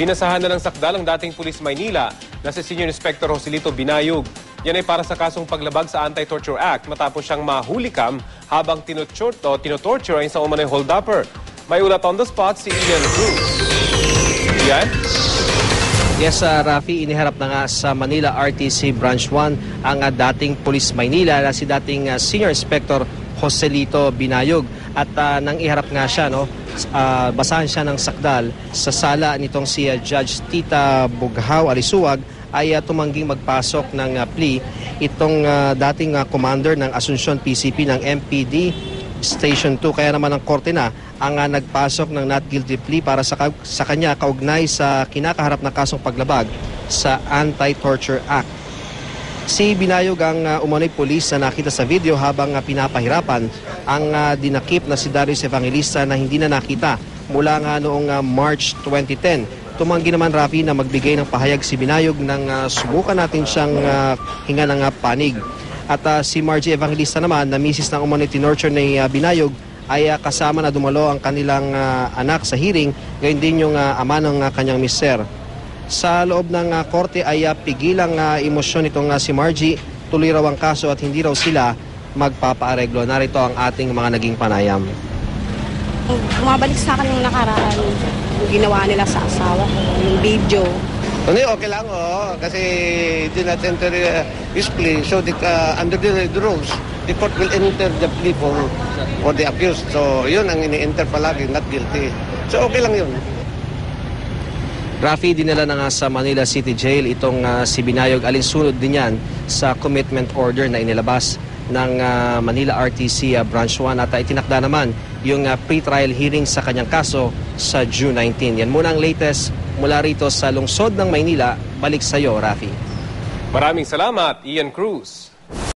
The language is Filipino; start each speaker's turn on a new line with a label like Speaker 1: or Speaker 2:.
Speaker 1: Binasahan na ng sakdal ang dating Pulis Maynila na si Senior Inspector Joselito Binayog. Yan ay para sa kasong paglabag sa Anti-Torture Act matapos siyang mahulikam habang tinotorture ang isang umano'y hold-upper. May ulat on the spot si Ian Cruz. Ian?
Speaker 2: Yes, Rafi, iniharap na nga sa Manila RTC Branch 1 ang dating Pulis Maynila na si dating Senior Inspector Joselito Binayog. At nang iharap nga siya, basahan siya ng sakdal sa sala nitong si Judge Tita Bughaw Alisuag ay tumangging magpasok ng plea itong dating commander ng Asuncion PCP ng MPD Station 2. Kaya naman ang korte na ang nagpasok ng not guilty plea para sa kanya kaugnay sa kinakaharap na kasong paglabag sa Anti-Torture Act. Si Binayog ang umano'y pulis na nakita sa video habang pinapahirapan ang dinakip na si Darius Evangelista na hindi na nakita mula nga noong March 2010. Tumanggi naman, Rafi, na magbigay ng pahayag si Binayog nang subukan natin siyang hinga ng panig. At si Margie Evangelista naman, na misis ng umano'y tinorture ni Binayog, ay kasama na dumalo ang kanilang anak sa hearing, gayon din yung ama ng kanyang mister. Sa loob ng korte ay pigilang emosyon itong si Margie. Tuloy raw ang kaso at hindi raw sila magpapaareglo. Narito ang ating mga naging panayam.
Speaker 3: Bumabalik sa akin yung nakaraan, yung ginawa nila sa asawa ko, yung video.
Speaker 4: Okay lang, kasi did not enter his plea. So under the rules, the court will enter the plea for the accused. So yun ang ini-enter palagi, not guilty. So okay lang yun.
Speaker 2: Rafi, dinala na nga sa Manila City Jail itong si Binayog. Alinsunod din yan sa commitment order na inilabas ng Manila RTC Branch 1 at itinakda naman yung pre-trial hearing sa kanyang kaso sa June 19. Yan muna ang latest mula rito sa lungsod ng Maynila. Balik sa iyo, Rafi.
Speaker 1: Maraming salamat, Ian Cruz.